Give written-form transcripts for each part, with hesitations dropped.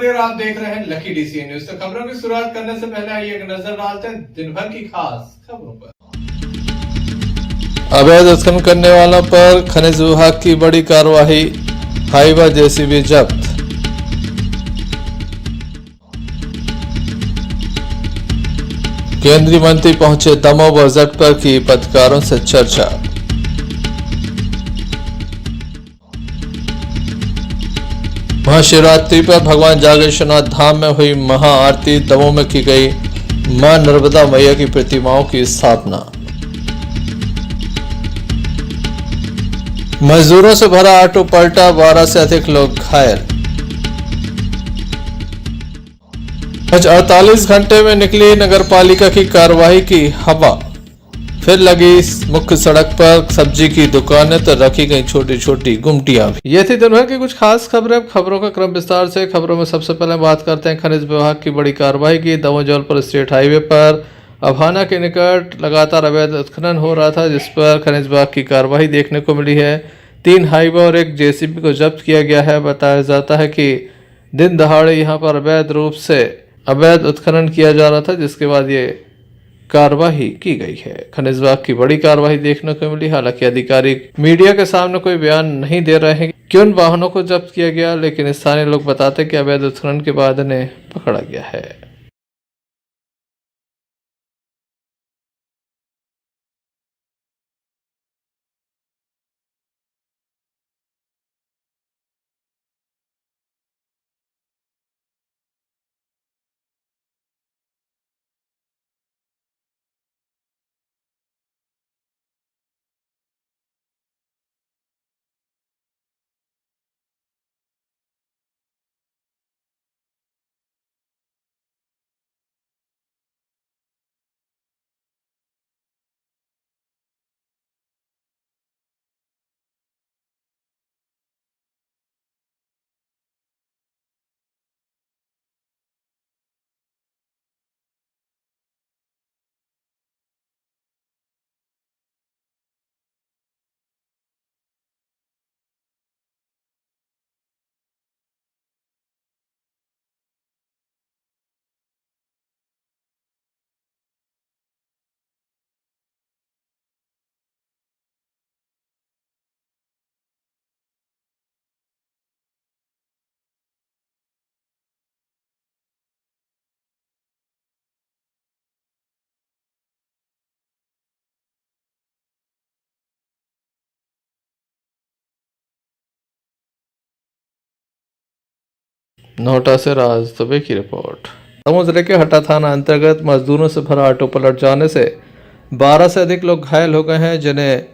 सरवरी और आप देख रहे हैं लकी डीसी न्यूज। तो खबरों की शुरुआत करने से पहले आइए एक नजर डालते हैं दिन भर की खास खबरों पर। अवैध उत्खनन करने वालों पर खनिज विभाग की बड़ी कार्रवाई, हाईवा जेसीबी जब्त। केंद्रीय मंत्री पहुंचे दमोह, बजट पर की पत्रकारों से चर्चा। महाशिवरात्रि पर भगवान जागेश्वरनाथ धाम में हुई महाआरती, दमोह में की गई मां नर्मदा मैया की प्रतिमाओं की स्थापना। मजदूरों से भरा ऑटो पलटा, 12 से अधिक लोग घायल। आज 48 घंटे में निकली नगरपालिका की कार्रवाई की हवा, फिर लगी मुख्य सड़क पर सब्जी की दुकानें तो रखी गई छोटी छोटी गुमटियां भी। ये थी दिन भर की कुछ खास खबरें। खबरों का क्रम विस्तार से। खबरों में सबसे पहले बात करते हैं खनिज विभाग की बड़ी कार्रवाई की। दमोह जबलपुर स्टेट हाईवे पर अभाना के निकट लगातार अवैध उत्खनन हो रहा था, जिस पर खनिज विभाग की कार्रवाई देखने को मिली है। 3 हाईवा और 1 जेसीबी को जब्त किया गया है। बताया जाता है कि दिन दहाड़े यहाँ पर अवैध रूप से अवैध उत्खनन किया जा रहा था, जिसके बाद ये कार्रवाई की गई है। खनिज विभाग की बड़ी कार्रवाई देखने को मिली। हालांकि अधिकारी मीडिया के सामने कोई बयान नहीं दे रहे हैं कि उन वाहनों को जब्त किया गया, लेकिन स्थानीय लोग बताते हैं कि अवैध उत्खनन के बाद इन्हें पकड़ा गया है। नोटा से राज दुबे की रिपोर्ट। दमोह जिले के हटा थाना अंतर्गत मजदूरों से भरा ऑटो पलट जाने से 12 से अधिक लोग घायल हो गए हैं, जिन्हें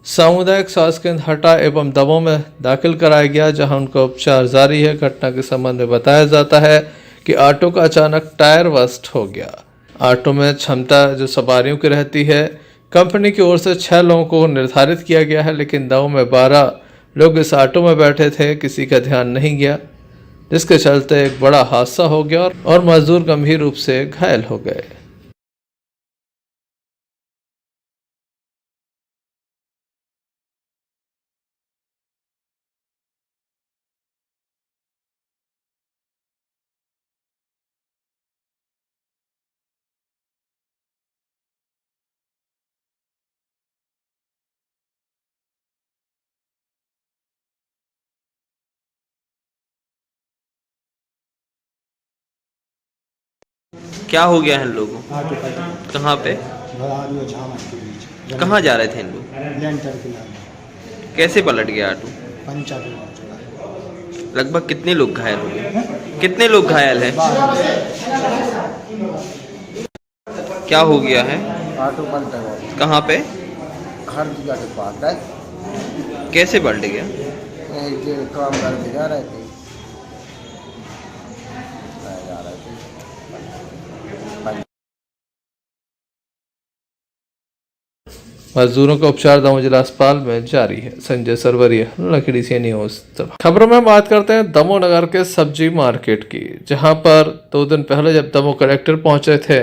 सामुदायिक स्वास्थ्य केंद्र हटा एवं दमोह में दाखिल कराया गया, जहां उनका उपचार जारी है। घटना के संबंध में बताया जाता है कि ऑटो का अचानक टायर बस्ट हो गया। ऑटो में क्षमता जो सवारियों की रहती है, कंपनी की ओर से 6 लोगों को निर्धारित किया गया है, लेकिन दमोह में 12 लोग इस ऑटो में बैठे थे, किसी का ध्यान नहीं गया, जिसके चलते एक बड़ा हादसा हो गया और मजदूर गंभीर रूप से घायल हो गए। क्या हो गया है इन लोगों को? ऑटो पलटा, कहाँ पे? भरारी और झामन के बीच। कहाँ जा रहे थे इन लोग? लेंटर के लाने कैसे पलट गया ऑटो? पंचर हो चुका। लगभग कितने लोग घायल हुए? कितने लोग घायल हैं? क्या हो गया है? ऑटो पलटा गया, कहाँ पे? हर जगह के पास है। कैसे पलट गया? एक जो काम करके जा रहे थे, जा रहे थे। मजदूरों का उपचार दमोह जिला अस्पताल में जारी है। Sanjay Sarwari, lucky DC news. खबरों में बात करते हैं दमोह नगर के सब्जी मार्केट की, जहां पर 2 दिन पहले जब दमोह कलेक्टर पहुंचे थे,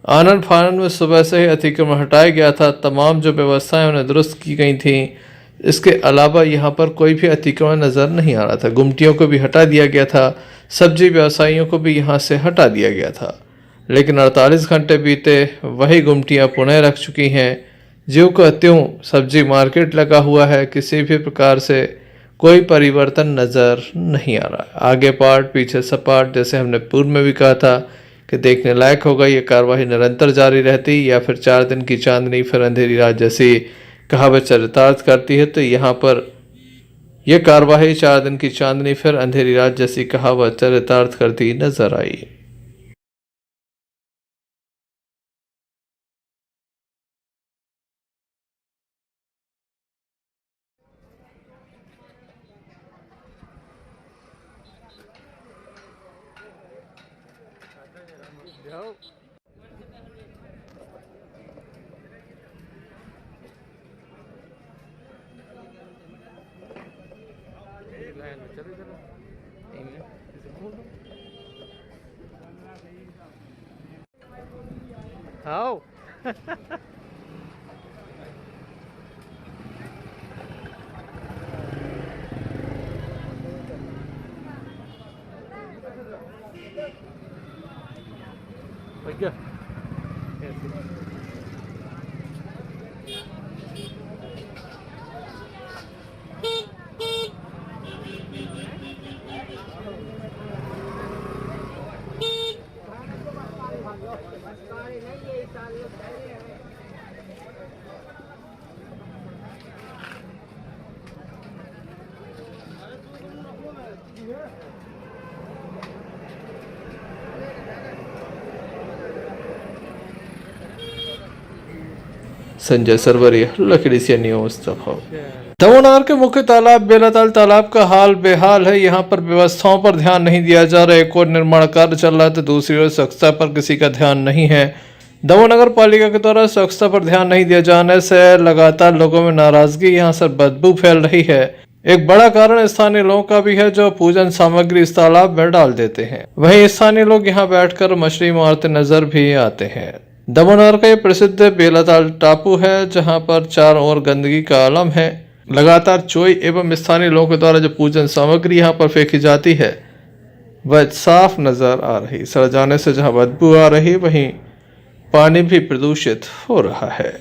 आनंद फानंद में सुबह से ही अतिक्रमण हटाया गया था। तमाम जो व्यवस्थाएं उन्हें दुरुस्त की गई थी, इसके अलावा यहाँ पर कोई भी अतिक्रमण नज़र नहीं आ रहा था। गुमटियों को भी हटा दिया गया था, सब्जी व्यवसायियों को भी यहाँ से हटा दिया गया था। लेकिन 48 घंटे बीते वही गुमटियाँ पुनः रख चुकी हैं। ज्यों का त्यों सब्जी मार्केट लगा हुआ है, किसी भी प्रकार से कोई परिवर्तन नज़र नहीं आ रहा। आगे पार्ट पीछे सपाट, जैसे हमने पूर्व में भी कहा था कि देखने लायक होगा ये कार्रवाई निरंतर जारी रहती या फिर 4 दिन की चांदनी फिर अंधेरी रात जैसी कहावत चरितार्थ करती है। तो यहाँ पर यह कार्रवाई 4 दिन की चांदनी फिर अंधेरी रात जैसी कहावत चरितार्थ करती नजर आई। How? Like संजय सरवरिया, लकड़ीसिया न्यूज़ दफा। दमोनार के मुख्य तालाब बेलाताल तालाब का हाल बेहाल है। यहाँ पर व्यवस्थाओं पर ध्यान नहीं दिया जा रहा है। एक और निर्माण कार्य चल रहा है तो दूसरी ओर स्वच्छता पर किसी का ध्यान नहीं है। दमोह नगर पालिका के द्वारा स्वच्छता पर ध्यान नहीं दिए जाने से लगातार लोगों में नाराजगी, यहाँ से बदबू फैल रही है। एक बड़ा कारण स्थानीय लोगों का भी है जो पूजन सामग्री इस तालाब में डाल देते हैं। वहीं स्थानीय लोग यहाँ बैठकर मछली मारते नजर भी आते हैं। दमोह नगर का ये प्रसिद्ध बेलाताल टापू है जहाँ पर चारों ओर गंदगी का आलम है। लगातार चोई एवं स्थानीय लोगों के द्वारा जो पूजन सामग्री यहाँ पर फेंकी जाती है वह साफ नजर आ रही। सड़ जाने से जहाँ बदबू आ रही वहीं पानी भी प्रदूषित हो रहा है।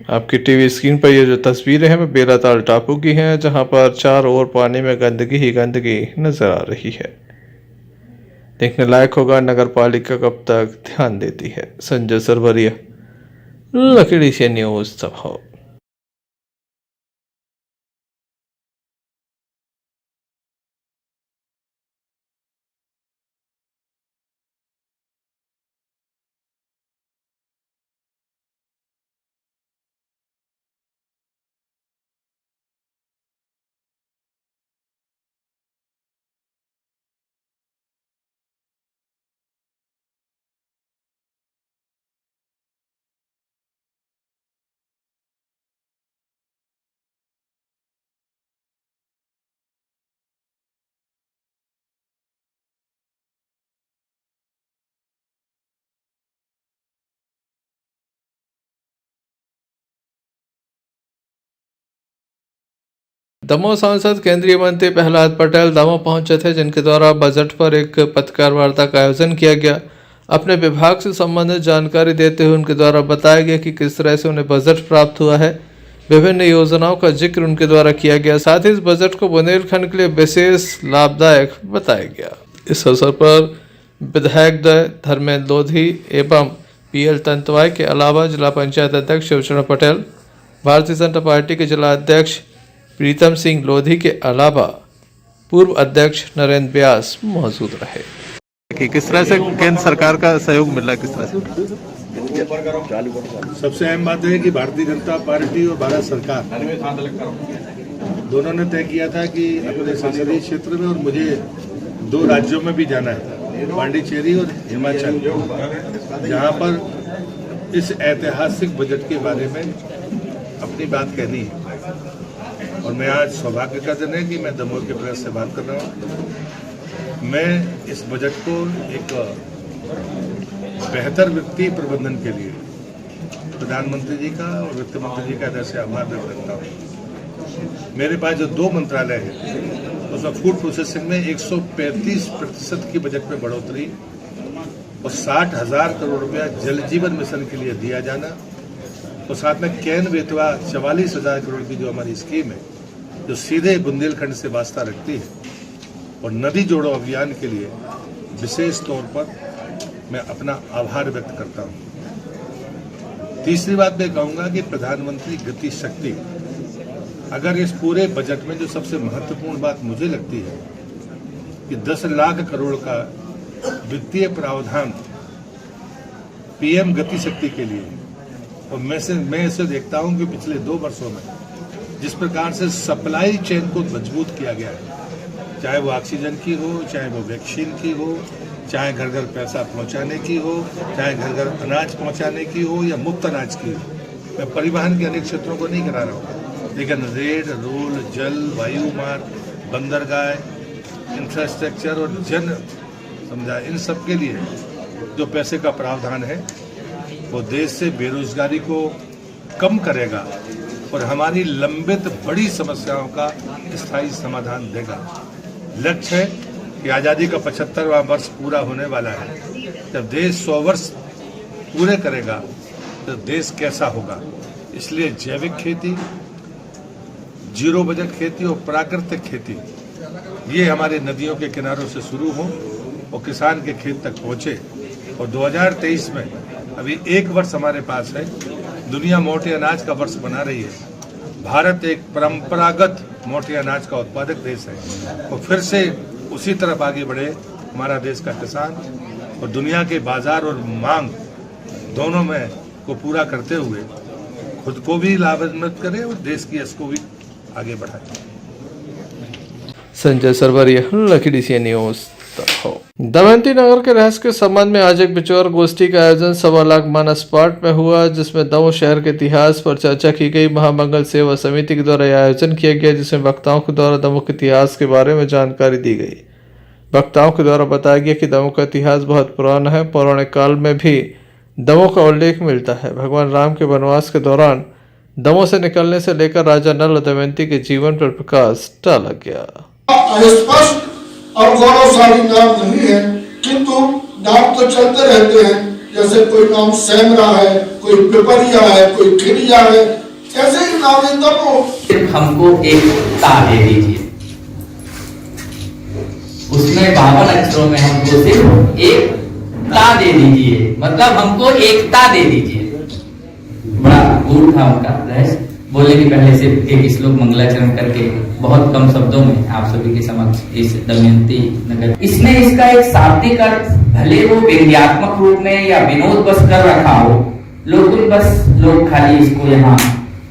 आपकी टीवी स्क्रीन पर ये जो तस्वीरें हैं वो बेलाताल टापू की हैं जहाँ पर चारों ओर पानी में गंदगी ही गंदगी नजर आ रही है। देखने लायक होगा नगर पालिका कब तक ध्यान देती है। संजय सरवरिया, लकड़ीसिया न्यूज़ दमोह। दमोह सांसद केंद्रीय मंत्री प्रहलाद पटेल दमोह पहुंचे थे जिनके द्वारा बजट पर एक पत्रकार वार्ता का आयोजन किया गया। अपने विभाग से संबंधित जानकारी देते हुए उनके द्वारा बताया गया कि किस तरह से उन्हें बजट प्राप्त हुआ है। विभिन्न योजनाओं का जिक्र उनके द्वारा किया गया। साथ ही इस बजट को बुंदेलखंड के लिए विशेष लाभदायक बताया गया। इस अवसर पर विधायक धर्मेंद्र लोधी एवं PL तंतवाई के अलावा जिला पंचायत अध्यक्ष शिवचरण पटेल, भारतीय जनता पार्टी के जिला अध्यक्ष प्रीतम सिंह लोधी के अलावा पूर्व अध्यक्ष नरेंद्र व्यास मौजूद रहे। कि किस तरह से केंद्र सरकार का सहयोग मिला, किस तरह से? सबसे अहम बात है कि भारतीय जनता पार्टी और भारत सरकार दोनों ने तय किया था कि अपने संसदीय क्षेत्र में और मुझे 2 राज्यों में भी जाना है, पांडिचेरी और हिमाचल, जहां पर इस ऐतिहासिक बजट के बारे में अपनी बात कहनी है। और मैं आज सौभाग्य का दिन है कि मैं दमोह के प्रेस से बात कर रहा हूँ। मैं इस बजट को एक बेहतर वित्तीय प्रबंधन के लिए प्रधानमंत्री जी का और वित्त मंत्री जी का जैसे आभार व्यक्त करता हूँ। मेरे पास जो 2 मंत्रालय है उसमें फूड प्रोसेसिंग में 135% की बजट में बढ़ोतरी और 60,000 करोड़ रुपया जल जीवन मिशन के लिए दिया जाना और साथ में कैन बेतवा 44,000 करोड़ की जो हमारी स्कीम है जो सीधे बुंदेलखंड से वास्ता रखती है और नदी जोड़ो अभियान के लिए विशेष तौर पर मैं अपना आभार व्यक्त करता हूं। तीसरी बात मैं कहूंगा कि प्रधानमंत्री गति शक्ति, अगर इस पूरे बजट में जो सबसे महत्वपूर्ण बात मुझे लगती है कि 10 लाख करोड़ का वित्तीय प्रावधान पीएम गति शक्ति के लिए, और मैं इसे देखता हूं कि पिछले 2 वर्षों में जिस प्रकार से सप्लाई चेन को मजबूत किया गया है, चाहे वो ऑक्सीजन की हो, चाहे वो वैक्सीन की हो, चाहे घर घर पैसा पहुंचाने की हो, चाहे घर घर अनाज पहुंचाने की हो या मुफ्त अनाज की हो। मैं परिवहन के अनेक क्षेत्रों को नहीं करा रहा हूँ, लेकिन रेल, रोल, जल, वायु मार्ग, बंदरगाह, इंफ्रास्ट्रक्चर और जन समुदाय, इन सब के लिए जो पैसे का प्रावधान है वो देश से बेरोजगारी को कम करेगा और हमारी लंबित बड़ी समस्याओं का स्थायी समाधान देगा। लक्ष्य है कि आज़ादी का 75वां वर्ष पूरा होने वाला है। जब देश 100 वर्ष पूरे करेगा तो देश कैसा होगा। इसलिए जैविक खेती, जीरो बजट खेती और प्राकृतिक खेती, ये हमारे नदियों के किनारों से शुरू हो और किसान के खेत तक पहुँचे। और 2023 में अभी 1 वर्ष हमारे पास है, दुनिया मोटे अनाज का वर्ष बना रही है। भारत एक परंपरागत मोटे अनाज का उत्पादक देश है और फिर से उसी तरफ आगे बढ़े हमारा देश का किसान और दुनिया के बाजार और मांग दोनों में को पूरा करते हुए खुद को भी लाभान्वित करे और देश की यश को भी आगे बढ़ाए। Sanjay Sarwaria, lucky DCN news. Damayanti Nagar के रहस्य के संबंध में आज एक विचार गोष्ठी का आयोजन 1.25 लाख मानस पार्ट में हुआ, जिसमें दमोह शहर के इतिहास पर चर्चा की गई। महामंगल सेवा समिति के द्वारा यह आयोजन किया गया, जिसमें वक्ताओं के द्वारा दमोह के इतिहास के बारे में जानकारी दी गई। वक्ताओं के द्वारा बताया गया कि दमोह का इतिहास बहुत पुराना है। पौराणिक काल में भी दमोह का उल्लेख मिलता है। भगवान राम के वनवास के दौरान दमोह से निकलने से लेकर राजा नल और दमयंती के जीवन पर प्रकाश डाला गया। स्पष्ट और गौरवशाली नाम नहीं है, किंतु नाम तो चलते रहते हैं। जैसे कोई नाम सैमरा है, कोई पिपरिया है, कोई खिड़िया है, ऐसे ही नाम है दमोह। सिर्फ हमको एक ता दे दीजिए, उसमें 52 अक्षरों में हमको सिर्फ एक ता दे दीजिए, मतलब हमको एकता दे दीजिए। बड़ा गूढ़ था उनका रहस्य। बोले कि पहले सिर्फ एक श्लोक मंगलाचरण करके बहुत कम शब्दों में आप सभी के समक्ष इस दमयंती नगर, इसने इसका एक शाब्दिक अर्थ भले वो व्यंग्यात्मक रूप में या विनोद बस कर रखा हो, लेकिन बस लोग खाली इसको यहाँ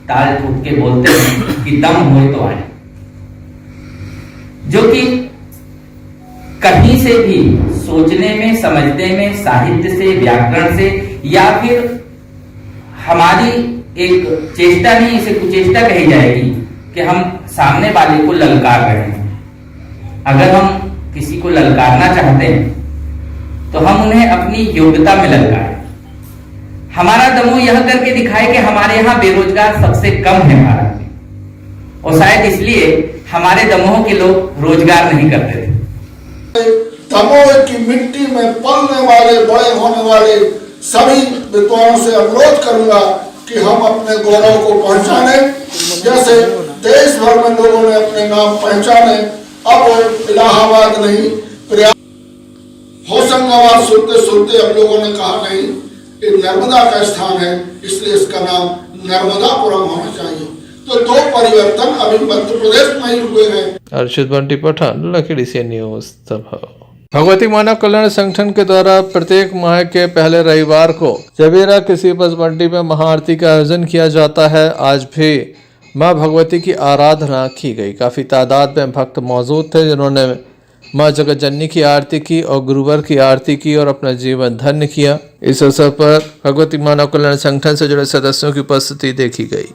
ताल ठोक के बोलते हैं कि दम हो तो आए, जो कि कहीं से भी सोचने में, समझने में, साहित्य से, व्याकरण से या फिर हमारी एक चेष्टा नहीं, इसे कुचेष्टा कही जाएगी कि हम सामने वाले को ललकार रहे हैं। अगर हम किसी को ललकारना चाहते हैं तो हम उन्हें अपनी योग्यता में ललकारें। हमारा दमोह यह करके दिखाए कि हमारे यहाँ बेरोजगार सबसे कम है भारत में, और शायद इसलिए हमारे दमोह के लोग रोजगार नहीं करते थे। दमोह की मिट्टी में पलने वाले, बड़े होने वाले सभी विद्वानों से अनुरोध करूंगा कि हम अपने गौरव को पहचाने। जैसे देश भर में लोगों ने अपने नाम पहचाने, अब इलाहाबाद नहीं, होशंगाबाद सुनते सुनते अब लोगों ने कहा नहीं, ये नर्मदा का स्थान है, इसलिए इसका नाम नर्मदापुरम होना चाहिए। तो 2 परिवर्तन अभी मध्य प्रदेश में ही हुए हैं। Arshit Bunty Pathan, lucky DCN news. Bhagwati Manav Kalyan Sangathan के द्वारा प्रत्येक माह के पहले रविवार को चबेरा किसी बस मंडी में महाआरती का आयोजन किया जाता है। आज भी मां भगवती की आराधना की गई। काफी तादाद में भक्त मौजूद थे, जिन्होंने मां जगत जननी की आरती की और गुरुवर की आरती की और अपना जीवन धन्य किया। इस अवसर पर भगवती मानव कल्याण संगठन से जुड़े सदस्यों की उपस्थिति देखी गई।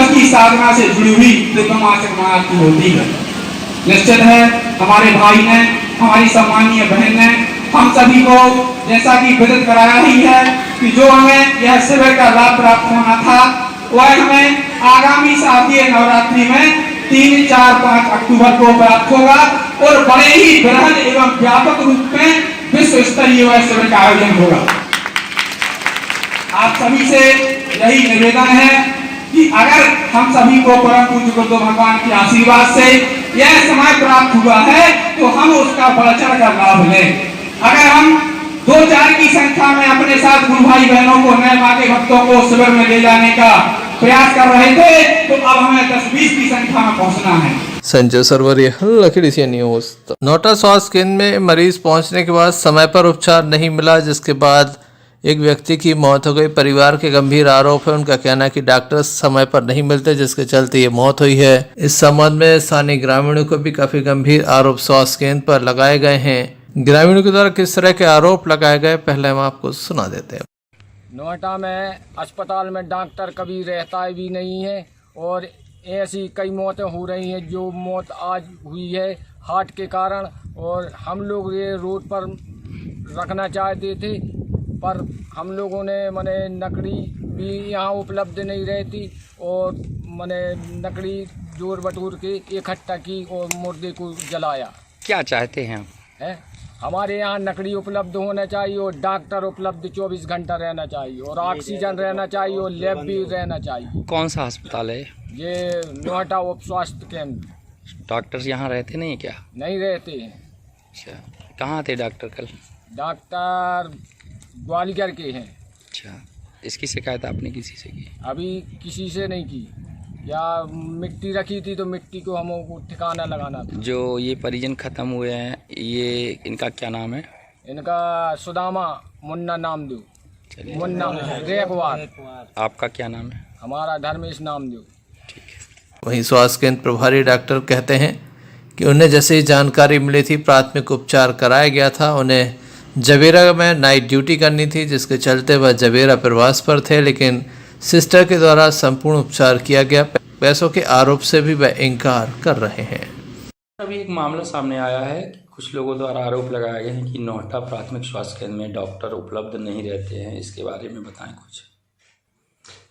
की साधना से जुड़ी हुई दिव्यमासिक महाआरती होती है। निश्चित है हमारे भाई ने, हमारी सम्मानीय बहन ने हम सभी को जैसा कि विदित कराया ही है कि जो हमें यह शिविर का लाभ प्राप्त होना था वह हमें आगामी शारदीय नवरात्रि में 3, 4, 5 अक्टूबर को प्राप्त होगा और बड़े ही बृहद एवं व्यापक रूप में विश्व स्तरीय वह शिविर का आयोजन होगा। आप सभी से यही निवेदन है कि अगर हम सभी को परम पूज्य गुरुदेव भगवान के आशीर्वाद से यह समय प्राप्त हुआ है तो हम उसका बढ़ चढ़ कर लाभ लें। अगर हम 2-4 की संख्या में अपने साथ गुरु भाई बहनों को, नए माँ के भक्तों को शिविर में ले जाने का प्रयास कर रहे थे तो अब हमें 10-20 की संख्या में पहुंचना है। संजय सरवरी, लखीडीसी एशिया न्यूज। नोटा स्वास्थ्य केंद्र में मरीज पहुंचने के बाद समय पर उपचार नहीं मिला, जिसके बाद एक व्यक्ति की मौत हो गई। परिवार के गंभीर आरोप है। उनका कहना है कि डॉक्टर समय पर नहीं मिलते, जिसके चलते ये मौत हुई है। इस संबंध में स्थानीय ग्रामीणों को भी काफी गंभीर आरोप स्वास्थ्य केंद्र पर लगाए गए हैं। ग्रामीणों के द्वारा किस तरह के आरोप लगाए गए, पहले हम आपको सुना देते हैं। नोएडा में अस्पताल में डॉक्टर कभी रहता भी नहीं है और ऐसी कई मौतें हो रही हैं। जो मौत आज हुई है हार्ट के कारण, और हम लोग ये रोड पर रखना चाहते थे पर हम लोगों ने माने लकड़ी भी यहाँ उपलब्ध नहीं रहती और माने लकड़ी जोर बटोर के इकट्ठा की और मुर्दे को जलाया। क्या चाहते हैं है हमारे यहाँ लकड़ी उपलब्ध होना चाहिए और डॉक्टर उपलब्ध 24 घंटा रहना चाहिए और ऑक्सीजन रहना चाहिए और लैब भी रहना चाहिए। कौन सा अस्पताल है ये? नोएडा उप स्वास्थ्य केंद्र। डॉक्टर्स यहाँ रहते नहीं क्या? नहीं रहते हैं। अच्छा, कहाँ थे डॉक्टर कल? डॉक्टर ग्वालियर के हैं। अच्छा, इसकी शिकायत आपने किसी से की? अभी किसी से नहीं की। या मिट्टी रखी थी तो मिट्टी को हमको ठिकाना लगाना था। जो ये परिजन खत्म हुए हैं, ये इनका क्या नाम है? इनका सुदामा मुन्ना नामदेव, मुन्ना रेखवार। आपका क्या नाम है? हमारा धर्मेश नामदेव। ठीक है। वहीं स्वास्थ्य केंद्र प्रभारी डॉक्टर कहते हैं कि उन्हें जैसे ही जानकारी मिली थी प्राथमिक उपचार कराया गया था। उन्हें जवेरा में नाइट ड्यूटी करनी थी, जिसके चलते वह जवेरा प्रवास पर थे, लेकिन सिस्टर के द्वारा संपूर्ण उपचार किया गया। पैसों के आरोप से भी वह इनकार कर रहे हैं। अभी एक मामला सामने आया है। कुछ लोगों द्वारा आरोप लगाए गए हैं कि नोएडा प्राथमिक स्वास्थ्य केंद्र में डॉक्टर उपलब्ध नहीं रहते हैं। इसके बारे में बताएं कुछ।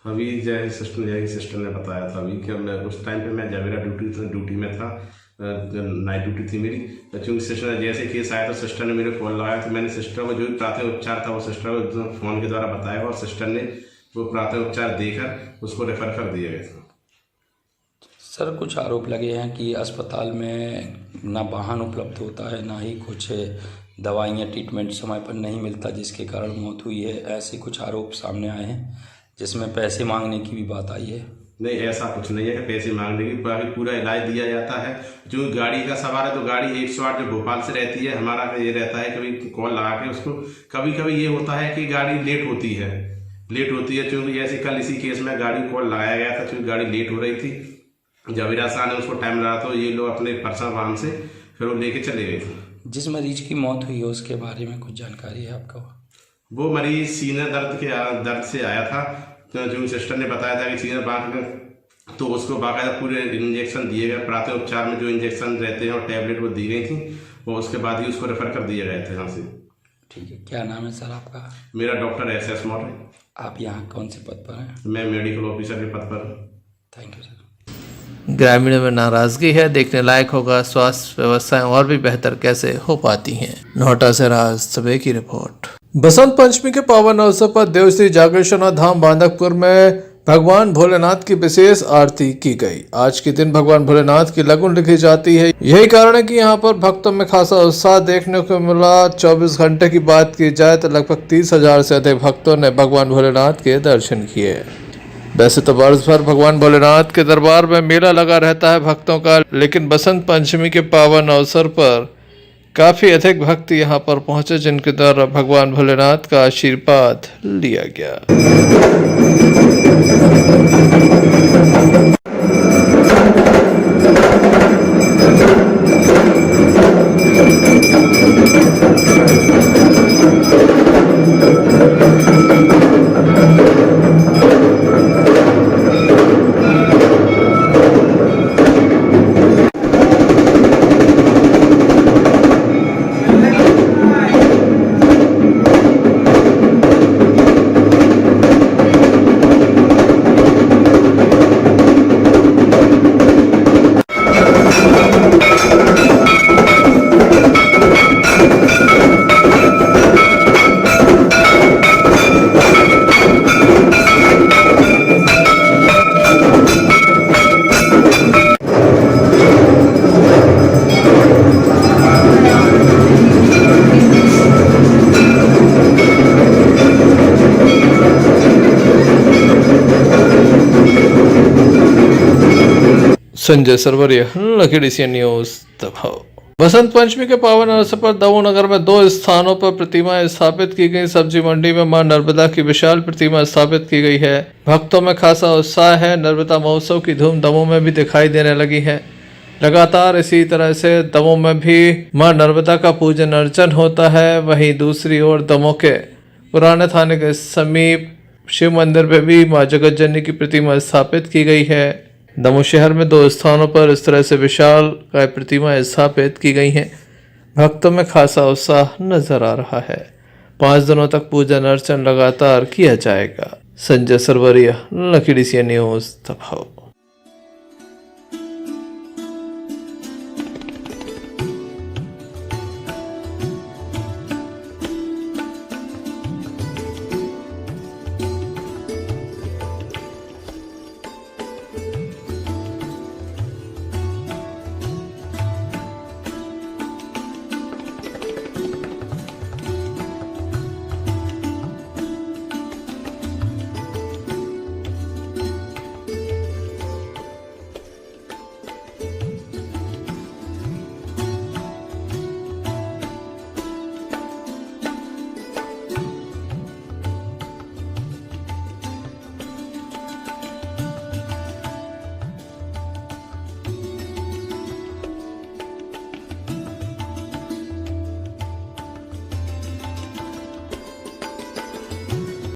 अभी जय सिस्टर ने बताया था अभी कि उस टाइम पे मैं जवेरा ड्यूटी में था, नाइट ड्यूटी थी मेरी। चूँकि सिस्टर ने जैसे केस आया तो सिस्टर ने मेरे फ़ोन लगाया, तो मैंने सिस्टर को जो भी प्राथमिक उपचार था वो सिस्टर को फ़ोन के द्वारा बताया और सिस्टर ने वो प्राथमिक उपचार देकर उसको रेफर कर दिया गया था। सर, कुछ आरोप लगे हैं कि अस्पताल में ना वाहन उपलब्ध होता है, ना ही कुछ दवाइयाँ ट्रीटमेंट समय पर नहीं मिलता, जिसके कारण मौत हुई है। ऐसे कुछ आरोप सामने आए हैं जिसमें पैसे मांगने की भी बात आई है। नहीं, ऐसा कुछ नहीं है कि पैसे मांगने की, पूरा इलाज दिया जाता है। जो गाड़ी का सवाल है तो गाड़ी 108 जो भोपाल से रहती है, हमारा ये रहता है कभी कॉल लगा के उसको। कभी कभी ये होता है कि गाड़ी लेट होती है क्योंकि जैसे कल इसी केस में गाड़ी कॉल लगाया गया था, क्योंकि गाड़ी लेट हो रही थी। जवेरा से आने उसको टाइम लगा, तो ये लोग अपने पर्सनल वाहन से फिर वो लेके चले गए थे। जिस मरीज की मौत हुई है उसके बारे में कुछ जानकारी है आपका? वो मरीज सीने दर्द से आया था। तो जो सिस्टर ने बताया था कि सीने बांध कर, तो उसको बाकायदा पूरे इंजेक्शन दिए गए। प्राथमिक उपचार में जो इंजेक्शन रहते हैं और टैबलेट वो दी गई थी, वो उसके बाद ही उसको रेफर कर दिए गए थे यहाँ से। ठीक है। क्या नाम है सर आपका? मेरा डॉक्टर SS मौर्य है। आप यहाँ कौन से पद पर हैं? मैं मेडिकल ऑफिसर के पद पर हूँ। Thank you sir. ग्रामीणों में नाराजगी है। देखने लायक होगा स्वास्थ्य व्यवस्थाएं और भी बेहतर कैसे हो पाती हैं। नोएडा से राज सबे की रिपोर्ट। बसंत पंचमी के पावन अवसर पर देवश्री जागेश्वर धाम बांधकपुर में भगवान भोलेनाथ की विशेष आरती की गई। आज के दिन भगवान भोलेनाथ की लगन लिखी जाती है। यही कारण है कि यहाँ पर भक्तों में खासा उत्साह देखने को मिला। 24 घंटे की बात की जाए तो लगभग 30,000 से अधिक भक्तों ने भगवान भोलेनाथ के दर्शन किए। वैसे तो वर्ष भर भगवान भोलेनाथ के दरबार में मेला लगा रहता है भक्तों का, लेकिन बसंत पंचमी के पावन अवसर पर काफी अधिक भक्त यहाँ पर पहुंचे, जिनके द्वारा भगवान भोलेनाथ का आशीर्वाद लिया गया। Sanjay Sarwaria, Lucky DCN news दबाव। बसंत पंचमी के पावन अवसर पर दमोह नगर में 2 स्थानों पर प्रतिमाएं स्थापित की गई। सब्जी मंडी में मां नर्मदा की विशाल प्रतिमा स्थापित की गई है। भक्तों में खासा उत्साह है। नर्मदा महोत्सव की धूम दमोह में भी दिखाई देने लगी है। लगातार इसी तरह से दमोह में भी मां नर्मदा का पूजन अर्चन होता है। वहीं दूसरी ओर दमोह के पुराने थाने के समीप शिव मंदिर में भी मां जगत जननी की प्रतिमा स्थापित की गई है। दमोह शहर में 2 स्थानों पर इस तरह से विशाल काय प्रतिमाएं स्थापित की गई हैं। भक्तों में खासा उत्साह नजर आ रहा है। 5 दिनों तक पूजन अर्चन लगातार किया जाएगा। Sanjay Sarwaria, Lucky DCN news दबाव।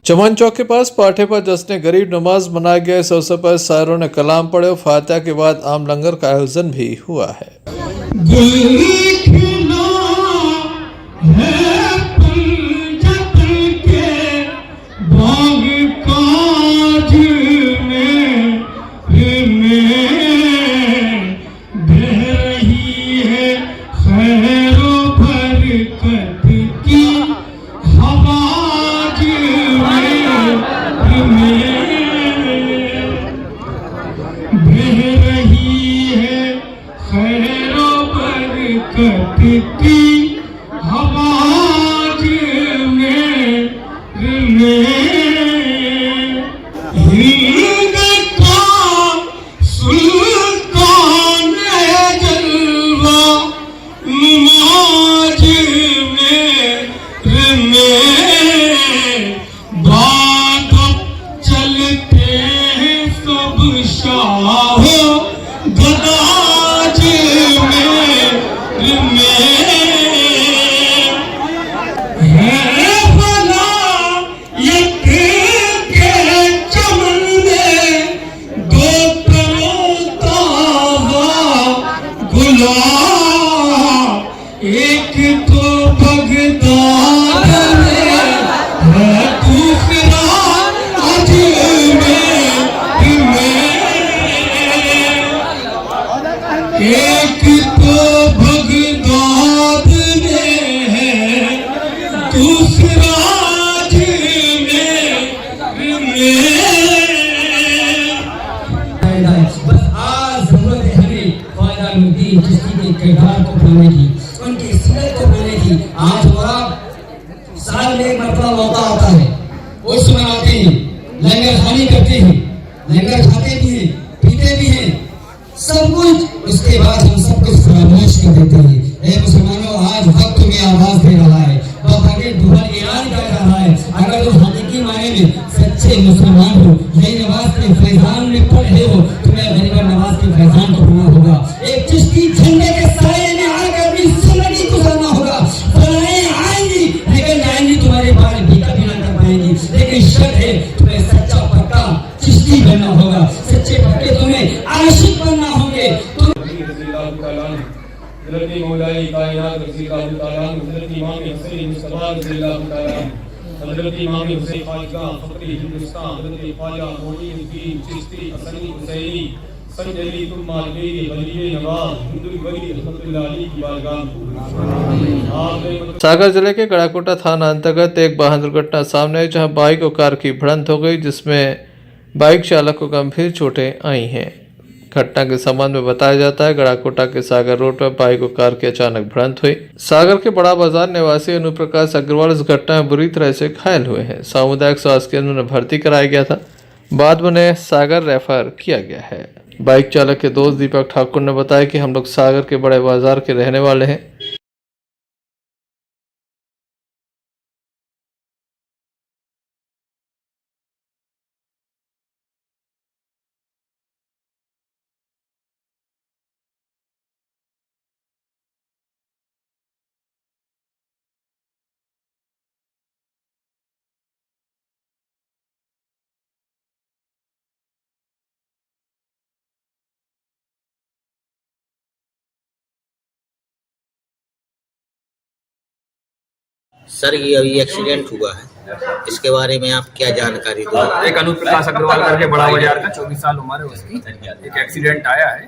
चमन चौक के पास पाठे पर जश्न गरीब नमाज मनाया गया। इस अवसर पर शायरों ने कलाम पढ़े और फातिहा के बाद आम लंगर का आयोजन भी हुआ है। सागर जिले के गड़ाकोटा थाना अंतर्गत एक वाहन दुर्घटना सामने आई, जहां बाइक और कार की भिड़ंत हो गई, जिसमें बाइक चालक को गंभीर चोटें आई हैं। घटना के संबंध में बताया जाता है गड़ाकोटा के सागर रोड पर बाइक और कार की अचानक भिड़ंत हुई। सागर के बड़ा बाजार निवासी अनुप्रकाश अग्रवाल इस घटना में बुरी तरह से घायल हुए हैं। सामुदायिक स्वास्थ्य केंद्र में भर्ती कराया गया था, बाद में उन्हें सागर रेफर किया गया है। बाइक चालक के दोस्त दीपक ठाकुर ने बताया कि हम लोग सागर के बड़े बाजार के रहने वाले हैं। सर ये अभी एक्सीडेंट हुआ है, इसके बारे में आप क्या जानकारी दोगे? एक अनुप प्रकाश अग्रवाल करके बड़ा बाजार का 24 साल उम्र है उसकी, एक एक्सीडेंट आया है।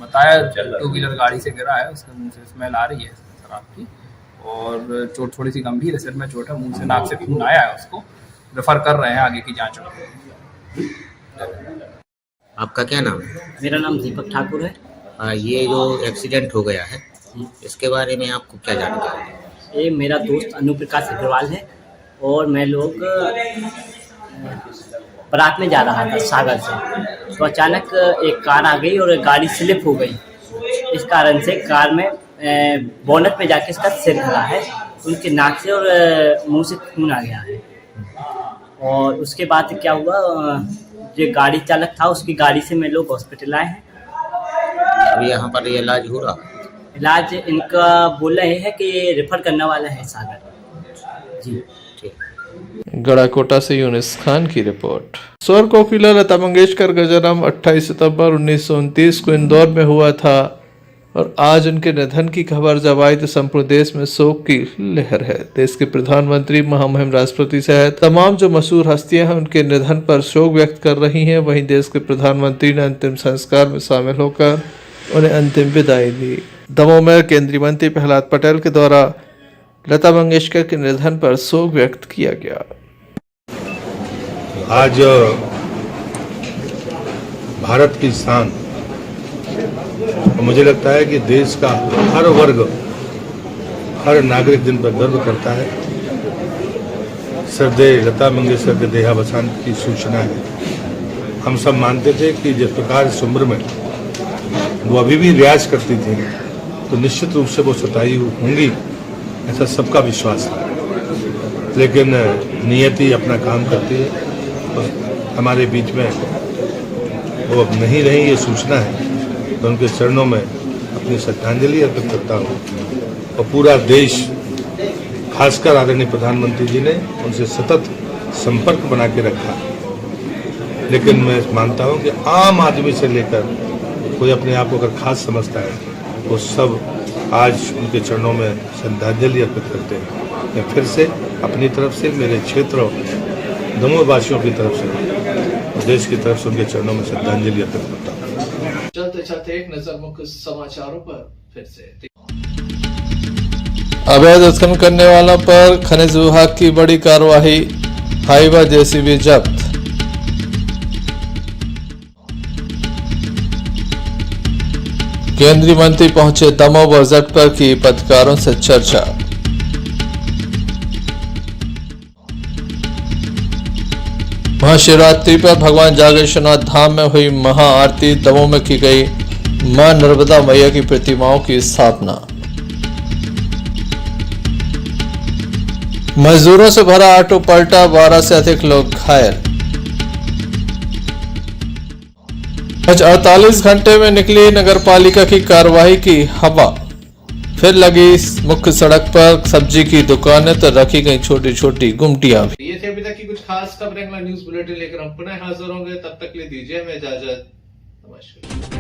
बताया 2 व्हीलर गाड़ी से गिरा है, उसके मुंह से स्मेल आ रही है शराब की और चोट थोड़ी सी गंभीर है, सिर में चोट है, मुंह से नाक से खून आया है, उसको रेफर कर रहे हैं आगे की जांच में। आपका क्या नाम है? मेरा नाम दीपक ठाकुर है। ये जो एक्सीडेंट हो गया है इसके बारे में आपको क्या जानकारी है? ये मेरा दोस्त अनुप प्रकाश अग्रवाल है और मैं लोग बारात में जा रहा था सागर से, तो अचानक एक कार आ गई और गाड़ी स्लिप हो गई। इस कारण से कार में बोनट पे जाके इसका सिर धरा है, उनके नाक से और मुंह से खून आ गया है। और उसके बाद क्या हुआ, जो गाड़ी चालक था उसकी गाड़ी से मैं लोग हॉस्पिटल आए हैं। अभी यहाँ पर ये इलाज हो रहा? इलाज इनका बोल रहे हैं कि ये रेफर करने वाला है सागर जी। गड़ाकोटा से यूनिस खान की रिपोर्ट। स्वर कोकिला लता मंगेशकर का जन्म 28 सितंबर 1929 को इंदौर में हुआ था और आज उनके निधन की खबर जब आई तो संपूर्ण देश में शोक की लहर है। देश के प्रधानमंत्री, महामहिम राष्ट्रपति सहित तमाम जो मशहूर हस्तियां हैं उनके निधन पर शोक व्यक्त कर रही हैं। वहीं देश के प्रधानमंत्री ने अंतिम संस्कार में शामिल होकर उन्हें अंतिम विदाई दी। दमोह में केंद्रीय मंत्री प्रहलाद पटेल के द्वारा लता मंगेशकर के निधन पर शोक व्यक्त किया गया। आज भारत की शान, मुझे लगता है कि देश का हर वर्ग, हर नागरिक जिन पर गर्व करता है। श्रद्धेय लता मंगेशकर के देहावसान की सूचना है। हम सब मानते थे कि जिस प्रकार इस उम्र में वो अभी भी रियाज करती थी तो निश्चित रूप से वो सताई होंगी, ऐसा सबका विश्वास था। लेकिन नियति अपना काम करती है और हमारे बीच में वो अब नहीं रही, ये सूचना है तो उनके चरणों में अपनी श्रद्धांजलि अर्पित करता हूँ। और पूरा देश, खासकर आदरणीय प्रधानमंत्री जी ने उनसे सतत संपर्क बना के रखा। लेकिन मैं मानता हूँ कि आम आदमी से लेकर कोई अपने आप को अगर खास समझता है वो सब आज उनके चरणों में श्रद्धांजलि अर्पित करते हैं। मैं फिर से अपनी तरफ से, मेरे क्षेत्र और दमोह वासियों की तरफ से, देश की तरफ से उनके चरणों में श्रद्धांजलि अर्पित करता हूँ। चलते चलते एक नजर मुख्य समाचारों पर फिर से। अवैध उत्खनन करने वालों पर खनिज विभाग की बड़ी कार्रवाई, हाईवा जेसीबी जब्त। केंद्रीय मंत्री पहुंचे दमोह, बजट पर की पत्रकारों से चर्चा। महाशिवरात्रि पर भगवान जागेश्वरनाथ धाम में हुई महाआरती। दमोह में की गई मां नर्मदा मैया की प्रतिमाओं की स्थापना। मजदूरों से भरा ऑटो पलटा, 12 से अधिक लोग घायल। आज 48 घंटे में निकली नगरपालिका की कार्रवाई की हवा। फिर लगी मुख्य सड़क पर सब्जी की दुकानें तो रखी गई छोटी छोटी गुमटियां भी। ये थे अभी तक की कुछ खास खबरें। न्यूज बुलेटिन लेकर हम पुनः हाजिर होंगे, तब तक ले दीजिए हमें इजाजत। नमस्कार।